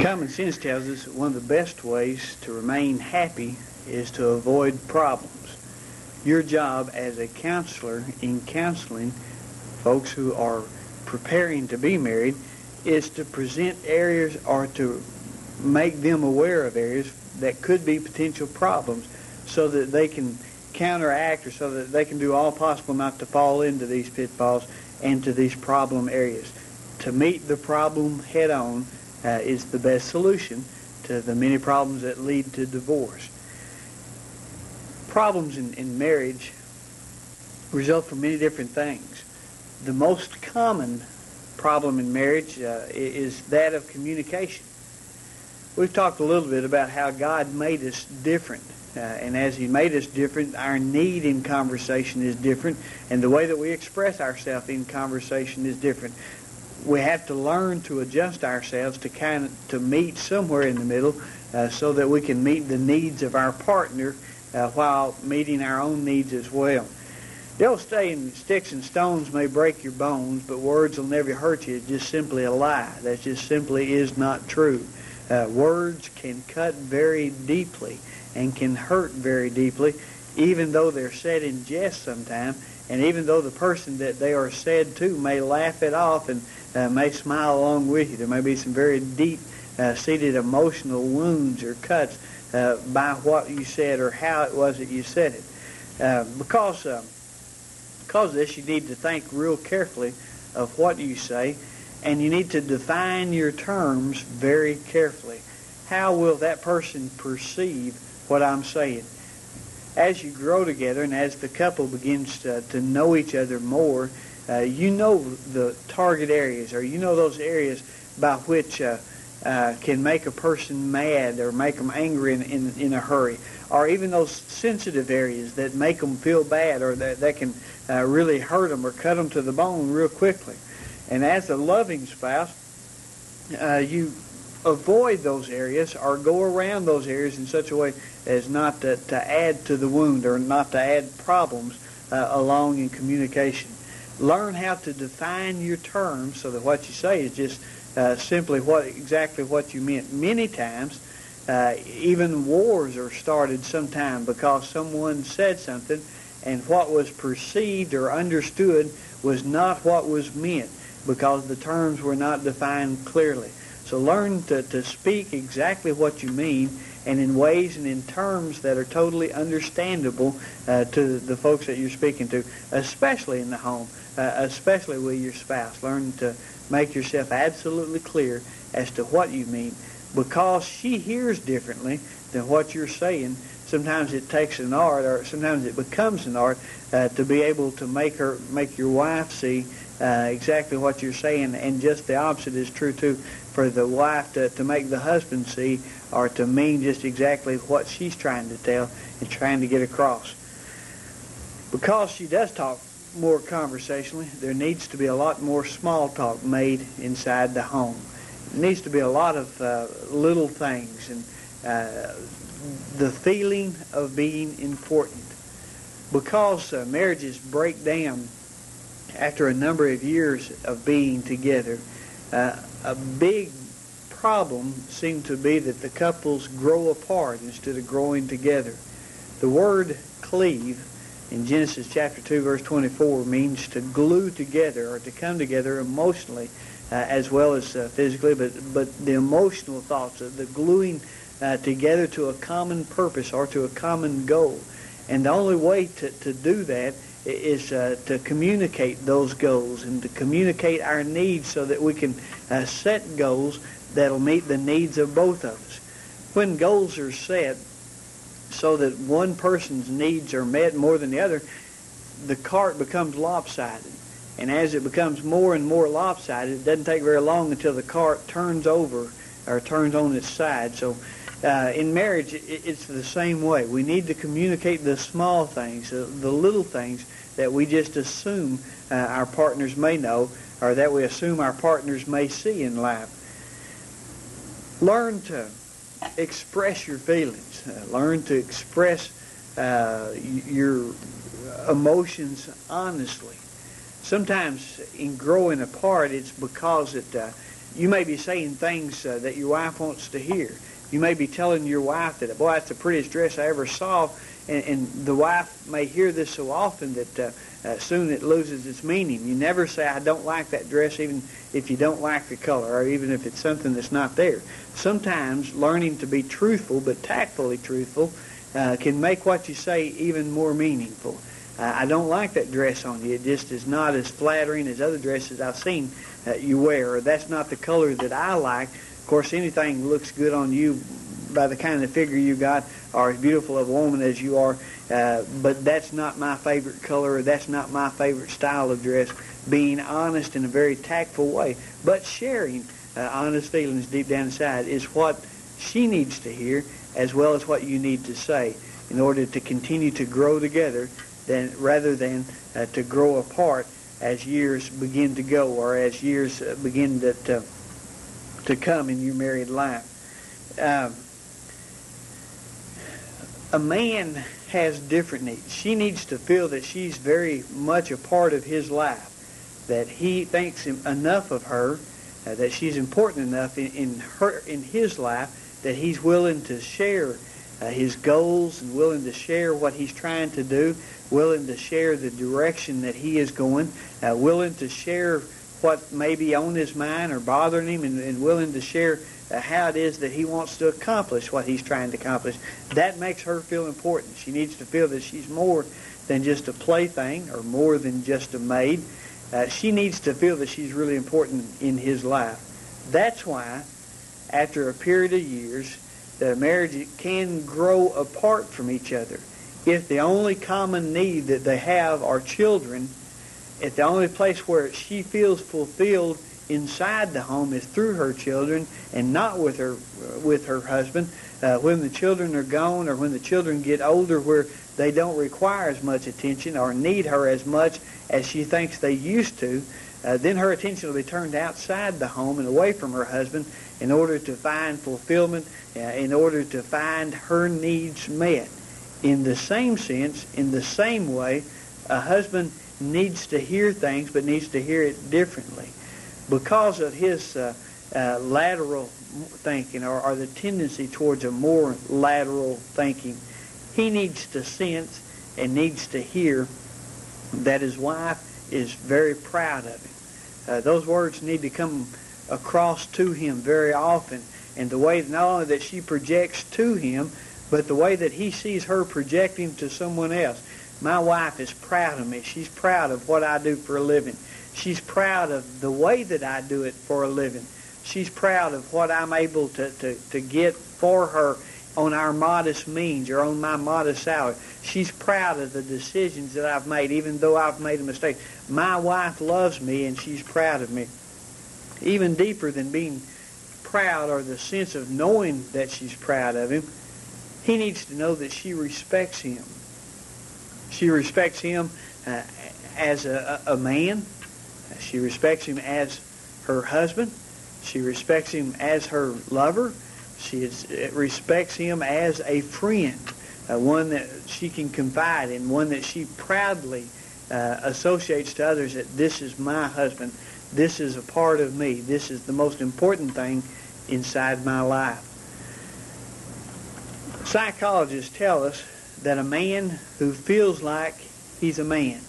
Common sense tells us that one of the best ways to remain happy is to avoid problems. Your job as a counselor in counseling folks who are preparing to be married is to present areas or to make them aware of areas that could be potential problems so that they can counteract or so that they can do all possible not to fall into these pitfalls and to these problem areas. To meet the problem head on is the best solution to the many problems that lead to divorce. Problems in marriage result from many different things. The most common problem in marriage is that of communication. We've talked a little bit about how God made us different. And as He made us different, our need in conversation is different, and the way that we express ourselves in conversation is different. We have to learn to adjust ourselves to meet somewhere in the middle so that we can meet the needs of our partner while meeting our own needs as well. The old saying, sticks and stones may break your bones, but words will never hurt you, is just simply a lie. That just simply is not true. Words can cut very deeply and can hurt very deeply, even though they're said in jest sometimes, and even though the person that they are said to may laugh it off and may smile along with you. There may be some very deep-seated emotional wounds or cuts by what you said or how it was that you said it. Because of this, you need to think real carefully of what you say, and you need to define your terms very carefully. How will that person perceive what I'm saying? As you grow together and as the couple begins to know each other more, you know the target areas, or you know those areas by which can make a person mad or make them angry in a hurry, or even those sensitive areas that make them feel bad or that can really hurt them or cut them to the bone real quickly. And as a loving spouse, you avoid those areas or go around those areas in such a way as not to add to the wound or not to add problems along in communication. Learn how to define your terms so that what you say is just simply exactly what you meant. Many times, even wars are started sometime because someone said something and what was perceived or understood was not what was meant because the terms were not defined clearly. So learn to speak exactly what you mean and in ways and in terms that are totally understandable to the folks that you're speaking to, especially in the home, especially with your spouse. Learn to make yourself absolutely clear as to what you mean. Because she hears differently than what you're saying, sometimes it takes an art, or sometimes it becomes an art, to be able to make your wife see exactly what you're saying, and just the opposite is true too, for the wife to make the husband see or to mean just exactly what she's trying to tell and trying to get across. Because she does talk more conversationally, there needs to be a lot more small talk made inside the home. There needs to be a lot of little things and the feeling of being important. Because marriages break down after a number of years of being together, a big problem seems to be that the couples grow apart instead of growing together. The word cleave in Genesis chapter 2 verse 24 means to glue together or to come together emotionally as well as physically, but the emotional thoughts, the gluing together to a common purpose or to a common goal. And the only way to do that is to communicate those goals and to communicate our needs so that we can set goals that'll meet the needs of both of us. When goals are set so that one person's needs are met more than the other, the cart becomes lopsided. And as it becomes more and more lopsided, it doesn't take very long until the cart turns over or turns on its side. So in marriage, it's the same way. We need to communicate the small things, the little things that we just assume our partners may know or that we assume our partners may see in life. Learn to express your feelings. Learn to express your emotions honestly. Sometimes in growing apart, it's because You may be saying things that your wife wants to hear. You may be telling your wife that, boy, that's the prettiest dress I ever saw, and the wife may hear this so often that soon it loses its meaning. You never say, I don't like that dress, even if you don't like the color, or even if it's something that's not there. Sometimes learning to be truthful, but tactfully truthful, can make what you say even more meaningful. I don't like that dress on you. It just is not as flattering as other dresses I've seen you wear. Or that's not the color that I like. Of course, anything looks good on you by the kind of figure you got, or as beautiful of a woman as you are, but that's not my favorite color, or that's not my favorite style of dress. Being honest in a very tactful way, but sharing honest feelings deep down inside is what she needs to hear, as well as what you need to say, in order to continue to grow together, rather than to grow apart as years begin to go, or as years begin to come in your married life. A man has different needs. She needs to feel that she's very much a part of his life, that he thinks enough of her, that she's important enough in his life, that he's willing to share his goals and willing to share what he's trying to do, willing to share the direction that he is going, willing to share what may be on his mind or bothering him, and willing to share how it is that he wants to accomplish what he's trying to accomplish. That makes her feel important. She needs to feel that she's more than just a plaything or more than just a maid. She needs to feel that she's really important in his life. That's why, after a period of years, the marriage can grow apart from each other. If the only common need that they have are children, if the only place where she feels fulfilled inside the home is through her children and not with her husband, when the children are gone, or when the children get older where they don't require as much attention or need her as much as she thinks they used to, then her attention will be turned outside the home and away from her husband in order to find fulfillment, in order to find her needs met. In the same sense, in the same way, a husband needs to hear things, but needs to hear it differently. Because of his lateral thinking, or the tendency towards a more lateral thinking, he needs to sense and needs to hear that his wife is very proud of him. Those words need to come across to him very often, and the way not only that she projects to him, but the way that he sees her projecting to someone else. My wife is proud of me. She's proud of what I do for a living. She's proud of the way that I do it for a living. She's proud of what I'm able to get for her on our modest means, or on my modest salary. She's proud of the decisions that I've made, even though I've made a mistake. My wife loves me, and she's proud of me. Even deeper than being proud, or the sense of knowing that she's proud of him, he needs to know that she respects him. She respects him as a man. She respects him as her husband. She respects him as her lover. She respects him as a friend, one that she can confide in, one that she proudly associates to others that this is my husband, this is a part of me, this is the most important thing inside my life. Psychologists tell us that a man who feels like he's a man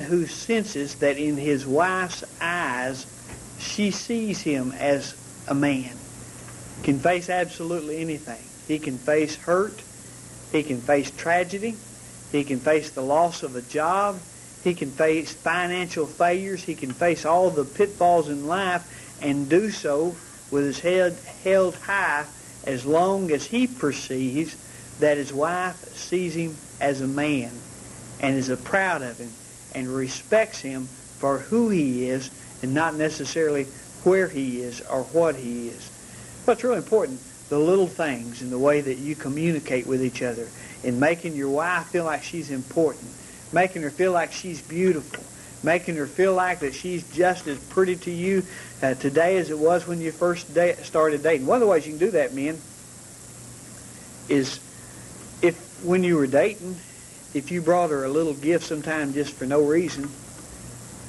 who senses that in his wife's eyes she sees him as a man, can face absolutely anything. He can face hurt. He can face tragedy. He can face the loss of a job. He can face financial failures. He can face all the pitfalls in life and do so with his head held high, as long as he perceives that his wife sees him as a man and is proud of him and respects him for who he is, and not necessarily where he is or what he is. What's really important, the little things in the way that you communicate with each other, in making your wife feel like she's important, making her feel like she's beautiful, making her feel like that she's just as pretty to you today as it was when you first started dating. One of the ways you can do that, men, is if when you were dating, if you brought her a little gift sometime just for no reason,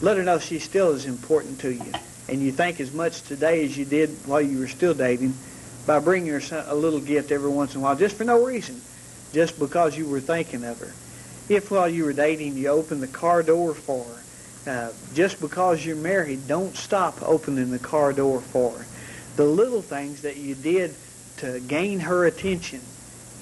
let her know she still is important to you. and you think as much today as you did while you were still dating by bringing her a little gift every once in a while, just for no reason, just because you were thinking of her. If while you were dating you opened the car door for her, just because you're married, don't stop opening the car door for her. The little things that you did to gain her attention,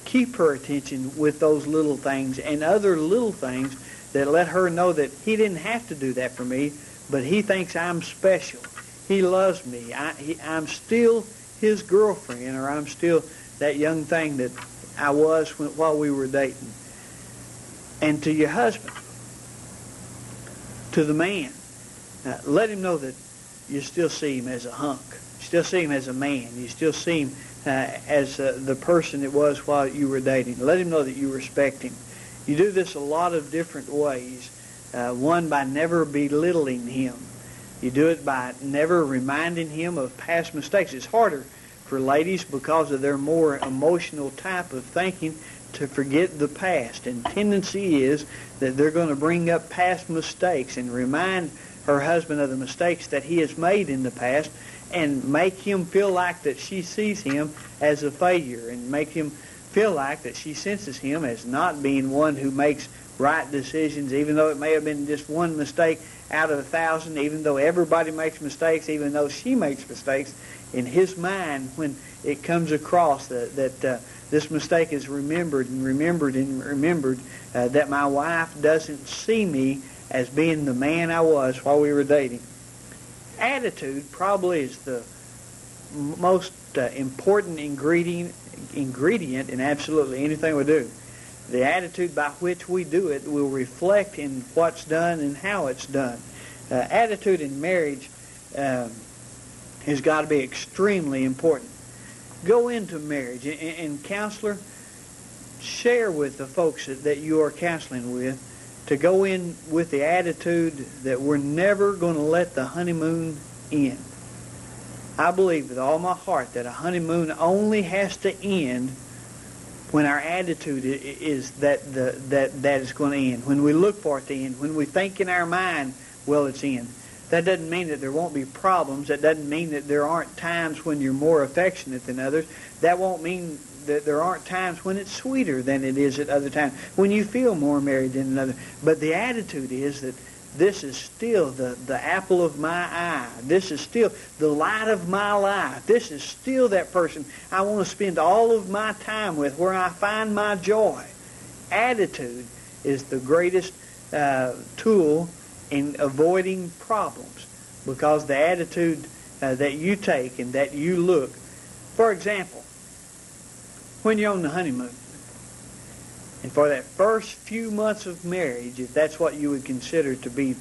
keep her attention with those little things and other little things that let her know that he didn't have to do that for me, but he thinks I'm special. He loves me. I'm still his girlfriend, or I'm still that young thing that I was while we were dating. And to your husband, to the man, let him know that you still see him as a hunk. You still see him as a man. You still see him as the person it was while you were dating. Let him know that you respect him. You do this a lot of different ways. One, by never belittling him. You do it by never reminding him of past mistakes. It's harder for ladies because of their more emotional type of thinking to forget the past. And tendency is that they're going to bring up past mistakes and remind her husband of the mistakes that he has made in the past and make him feel like that she sees him as a failure and make him feel like that she senses him as not being one who makes right decisions, even though it may have been just one mistake out of 1,000, even though everybody makes mistakes, even though she makes mistakes. In his mind, when it comes across that this mistake is remembered and remembered and remembered, that my wife doesn't see me as being the man I was while we were dating. Attitude probably is the most important ingredient in absolutely anything we do. The attitude by which we do it will reflect in what's done and how it's done. Attitude in marriage has got to be extremely important. Go into marriage, and counselor, share with the folks that you are counseling with to go in with the attitude that we're never going to let the honeymoon end. I believe with all my heart that a honeymoon only has to end when our attitude is that it's going to end. When we look for it to end. When we think in our mind, well, it's in. That doesn't mean that there won't be problems. That doesn't mean that there aren't times when you're more affectionate than others. That won't mean that there aren't times when it's sweeter than it is at other times, when you feel more married than another. But the attitude is that this is still the apple of my eye. This is still the light of my life. This is still that person I want to spend all of my time with, where I find my joy. Attitude is the greatest tool in avoiding problems, because the attitude that you take and that you look. For example, when you're on the honeymoon, and for that first few months of marriage, if that's what you would consider to be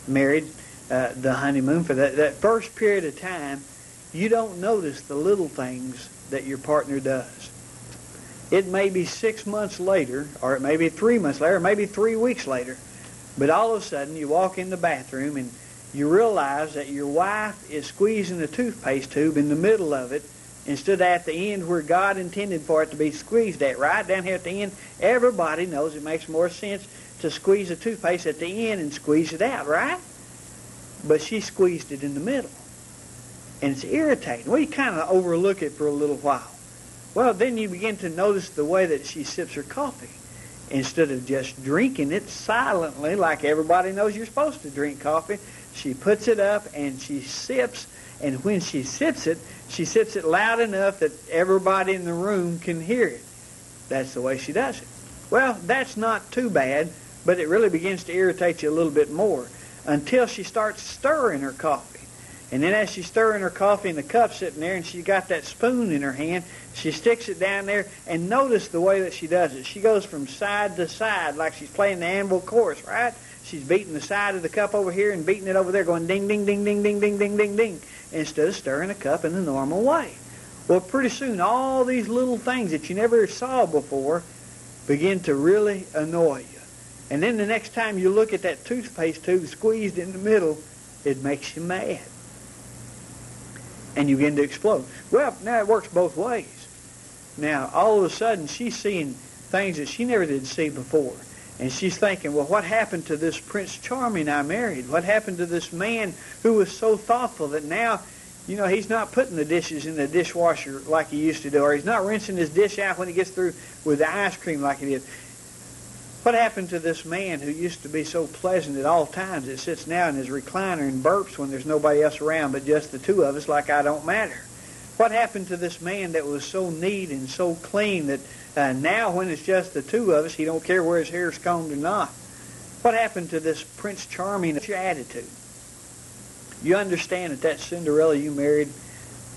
married, the honeymoon, for that first period of time, you don't notice the little things that your partner does. It may be 6 months later, or it may be 3 months later, or maybe 3 weeks later, but all of a sudden you walk in the bathroom and you realize that your wife is squeezing a toothpaste tube in the middle of it instead of at the end where God intended for it to be squeezed at. Right down here at the end, everybody knows it makes more sense to squeeze a toothpaste at the end and squeeze it out, right? But she squeezed it in the middle. And it's irritating. Well, you kind of overlook it for a little while. Well, then you begin to notice the way that she sips her coffee. Instead of just drinking it silently like everybody knows you're supposed to drink coffee, she puts it up and she sips, and when she sips it loud enough that everybody in the room can hear it. That's the way she does it. Well, that's not too bad, but it really begins to irritate you a little bit more until she starts stirring her coffee. And then as she's stirring her coffee and the cup's sitting there and she's got that spoon in her hand, she sticks it down there, and notice the way that she does it. She goes from side to side like she's playing the anvil chorus, right? She's beating the side of the cup over here and beating it over there, going ding, ding, ding, ding, ding, ding, ding, ding, ding, instead of stirring the cup in the normal way. Well, pretty soon all these little things that you never saw before begin to really annoy you. And then the next time you look at that toothpaste tube squeezed in the middle, it makes you mad. And you begin to explode. Well, now it works both ways. Now, all of a sudden, she's seeing things that she never did see before. And she's thinking, well, what happened to this Prince Charming I married? What happened to this man who was so thoughtful that now, he's not putting the dishes in the dishwasher like he used to do, or he's not rinsing his dish out when he gets through with the ice cream like he did. What happened to this man who used to be so pleasant at all times that sits now in his recliner and burps when there's nobody else around but just the two of us like I don't matter? What happened to this man that was so neat and so clean that now when it's just the two of us, he don't care where his hair's combed or not? What happened to this Prince Charming? It's your attitude. You understand that Cinderella you married,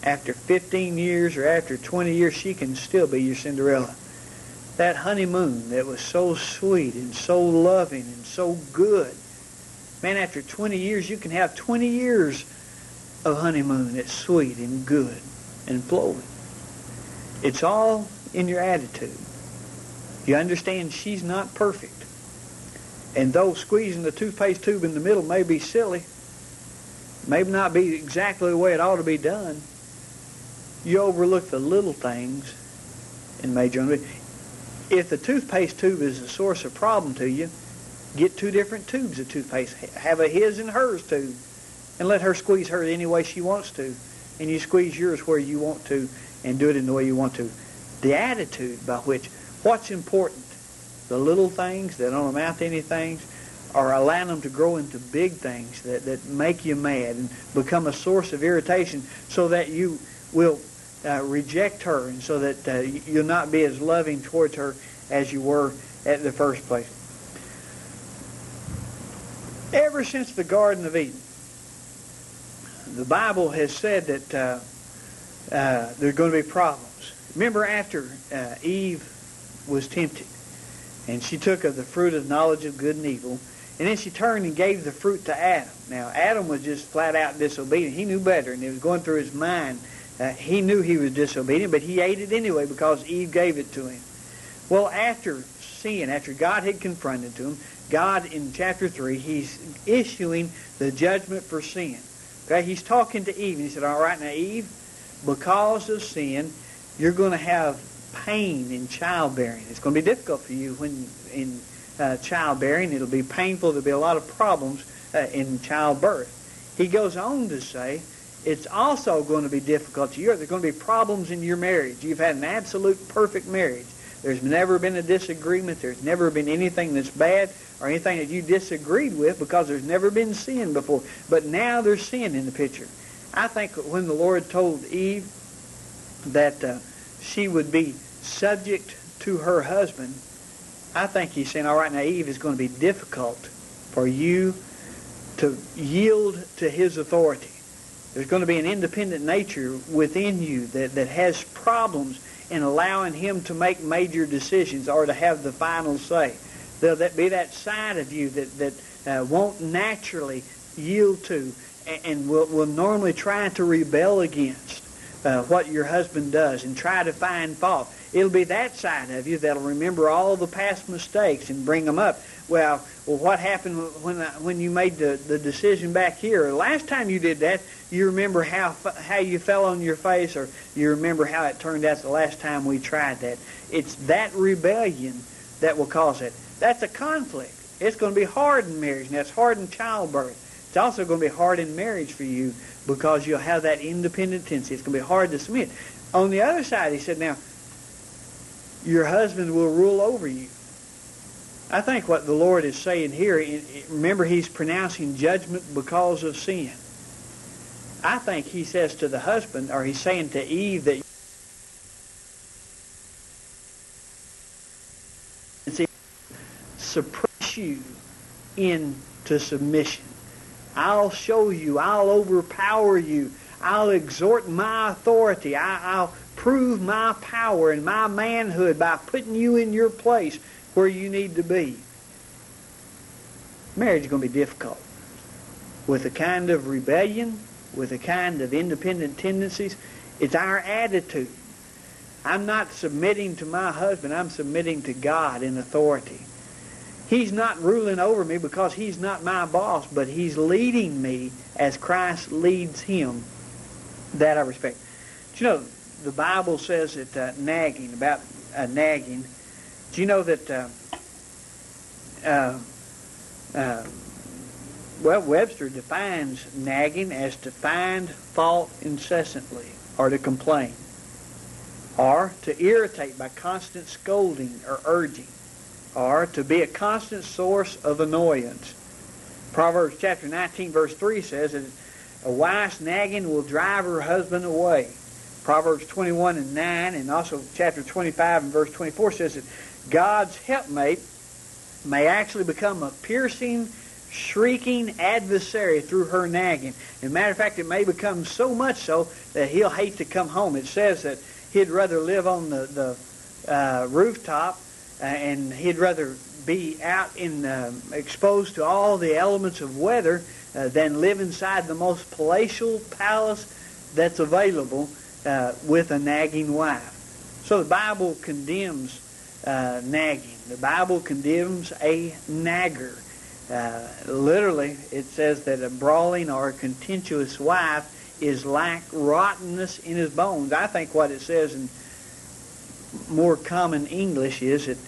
after 15 years or after 20 years, she can still be your Cinderella. That honeymoon that was so sweet and so loving and so good. Man, after 20 years, you can have 20 years of honeymoon that's sweet and good and flowing. It's all in your attitude. You understand she's not perfect. And though squeezing the toothpaste tube in the middle may be silly, maybe not be exactly the way it ought to be done, you overlook the little things and major. If the toothpaste tube is a source of problem to you, get 2 different tubes of toothpaste. Have a his and hers tube, and let her squeeze hers any way she wants to, and you squeeze yours where you want to, and do it in the way you want to. The attitude by which, what's important, the little things that don't amount to anything, or allowing them to grow into big things that make you mad and become a source of irritation, so that you will reject her, and so that you'll not be as loving towards her as you were at the first place. Ever since the Garden of Eden, the Bible has said that there are going to be problems. Remember, after Eve was tempted, and she took of the fruit of knowledge of good and evil, and then she turned and gave the fruit to Adam. Now, Adam was just flat out disobedient. He knew better, and it was going through his mind. He knew he was disobedient, but he ate it anyway because Eve gave it to him. Well, after sin, after God had confronted to him, God in chapter 3, he's issuing the judgment for sin. Okay, he's talking to Eve, and he said, all right, now Eve, because of sin, you're going to have pain in childbearing. It's going to be difficult for you when in childbearing. It'll be painful. There'll be a lot of problems in childbirth. He goes on to say, it's also going to be difficult to you. There's going to be problems in your marriage. You've had an absolute perfect marriage. There's never been a disagreement. There's never been anything that's bad or anything that you disagreed with, because there's never been sin before. But now there's sin in the picture. I think when the Lord told Eve that she would be subject to her husband, I think he's saying, all right, now Eve, is going to be difficult for you to yield to his authority. There's going to be an independent nature within you that has problems in allowing him to make major decisions or to have the final say. There'll be that side of you that won't naturally yield to and will normally try to rebel against what your husband does and try to find fault. It'll be that side of you that'll remember all the past mistakes and bring them up. Well, what happened when you made the decision back here? The last time you did that, you remember how you fell on your face, or you remember how it turned out the last time we tried that. It's that rebellion that will cause it. That's a conflict. It's going to be hard in marriage, and that's hard in childbirth. It's also going to be hard in marriage for you because you'll have that independent tendency. It's going to be hard to submit. On the other side, he said, now, your husband will rule over you. I think what the Lord is saying here, remember, he's pronouncing judgment because of sin. I think he says to the husband, or he's saying to Eve, that suppress you into submission. I'll show you. I'll overpower you. I'll exhort my authority. I'll prove my power and my manhood by putting you in your place where you need to be. Marriage is going to be difficult. With a kind of rebellion, with a kind of independent tendencies, it's our attitude. I'm not submitting to my husband. I'm submitting to God in authority. He's not ruling over me because he's not my boss, but he's leading me as Christ leads him. That I respect. Do you know, the Bible says that nagging, about nagging, do you know that Well, Webster defines nagging as to find fault incessantly, or to complain, or to irritate by constant scolding or urging, or to be a constant source of annoyance. Proverbs chapter 19, verse 3 says that a wife's nagging will drive her husband away. Proverbs 21 and 9, and also chapter 25 and verse 24 says that God's helpmate may actually become a piercing, shrieking adversary through her nagging. As a matter of fact, it may become so much so that he'll hate to come home. It says that he'd rather live on the rooftop and he'd rather be out in exposed to all the elements of weather than live inside the most palatial palace that's available with a nagging wife. So the Bible condemns nagging. The Bible condemns a nagger. Literally, it says that a brawling or a contentious wife is like rottenness in his bones. I think what it says in more common English is that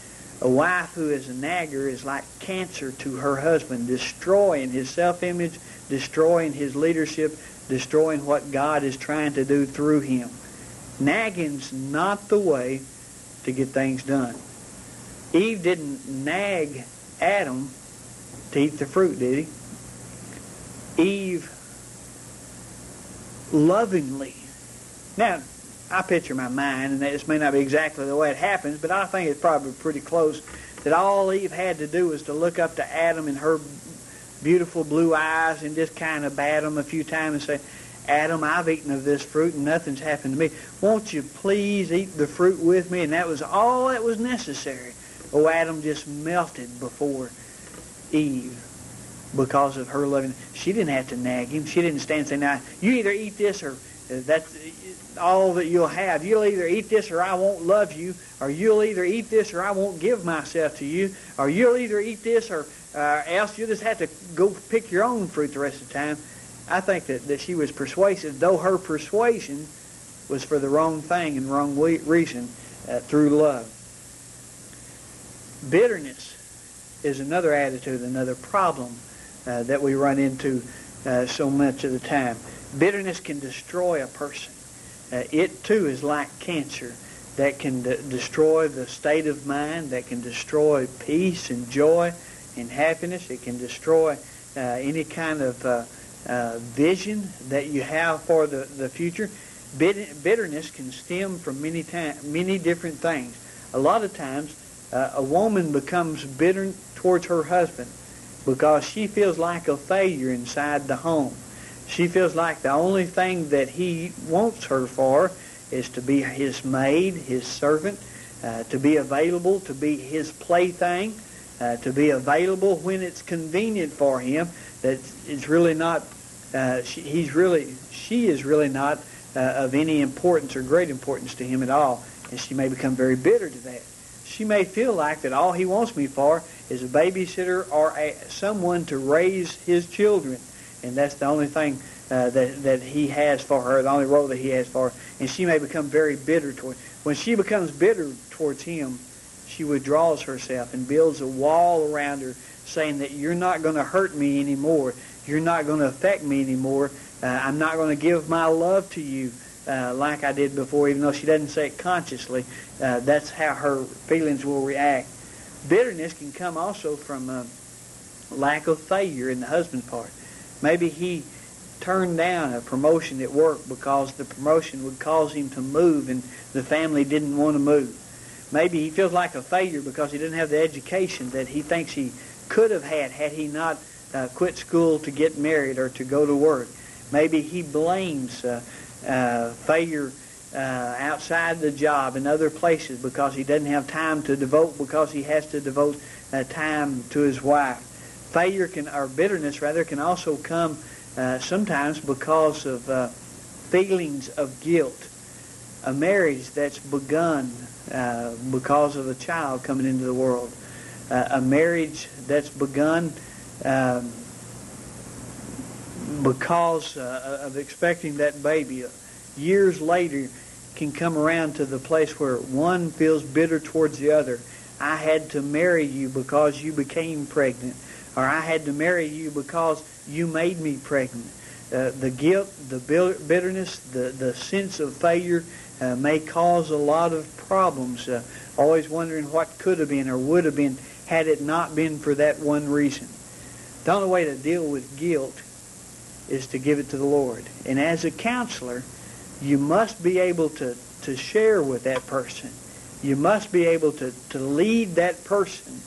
a wife who is a nagger is like cancer to her husband, destroying his self-image, destroying his leadership, destroying what God is trying to do through him. Nagging's not the way to get things done. Eve didn't nag Adam to eat the fruit, did he? Eve lovingly. Now, I picture my mind, and this may not be exactly the way it happens, but I think it's probably pretty close, that all Eve had to do was to look up to Adam and her beautiful blue eyes and just kind of bat him a few times and say, Adam, I've eaten of this fruit and nothing's happened to me. Won't you please eat the fruit with me? And that was all that was necessary. Oh, Adam just melted before Eve because of her loving. She didn't have to nag him. She didn't stand and say, now, you either eat this or that's all that you'll have. You'll either eat this or I won't love you, or you'll either eat this or I won't give myself to you, or you'll either eat this or else you'll just have to go pick your own fruit the rest of the time. I think that she was persuasive, though her persuasion was for the wrong thing and wrong reason, through love. Bitterness is another attitude, another problem that we run into so much of the time. Bitterness can destroy a person. It too is like cancer that can destroy the state of mind, that can destroy peace and joy and happiness. It can destroy any kind of vision that you have for the future. Bitterness can stem from many different things. A lot of times, a woman becomes bitter towards her husband because she feels like a failure inside the home. She feels like the only thing that he wants her for is to be his maid, his servant, to be available, to be his plaything, to be available when it's convenient for him. That it's really not. She is really not of any importance or great importance to him at all, and she may become very bitter to that. She may feel like that all he wants me for is a babysitter or someone to raise his children, and that's the only thing that he has for her, the only role that he has for her. And she may become very bitter toward. When she becomes bitter towards him, she withdraws herself and builds a wall around her, saying that you're not going to hurt me anymore. You're not going to affect me anymore. I'm not going to give my love to you like I did before, even though she doesn't say it consciously. That's how her feelings will react. Bitterness can come also from lack of failure in the husband's part. Maybe he turned down a promotion at work because the promotion would cause him to move and the family didn't want to move. Maybe he feels like a failure because he didn't have the education that he thinks he could have had he not quit school to get married or to go to work. Maybe he blames failure outside the job in other places because he doesn't have time to devote, because he has to devote time to his wife. Failure or bitterness rather can also come sometimes because of feelings of guilt. A marriage that's begun because of a child coming into the world. A marriage that's begun because of expecting that baby. Years later can come around to the place where one feels bitter towards the other. I had to marry you because you became pregnant, or I had to marry you because you made me pregnant. The guilt, the bitterness, the sense of failure may cause a lot of problems. Always wondering what could have been or would have been had it not been for that one reason. The only way to deal with guilt is to give it to the Lord. And as a counselor, you must be able to share with that person. You must be able to lead that person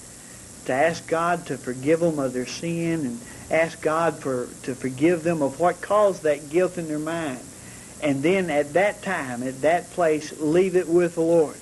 to ask God to forgive them of their sin and ask God to forgive them of what caused that guilt in their mind. And then at that time, at that place, leave it with the Lord.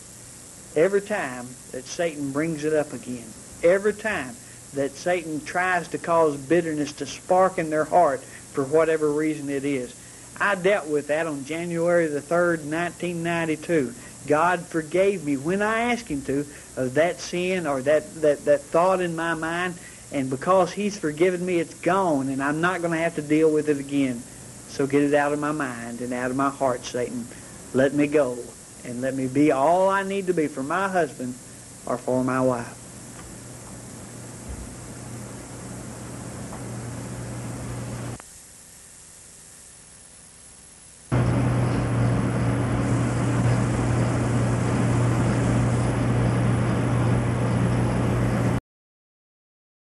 Every time that Satan brings it up again, every time that Satan tries to cause bitterness to spark in their heart for whatever reason it is. I dealt with that on January the 3rd, 1992. God forgave me when I asked Him to of that sin or that thought in my mind, and because He's forgiven me, it's gone, and I'm not going to have to deal with it again. So get it out of my mind and out of my heart, Satan. Let me go, and let me be all I need to be for my husband or for my wife.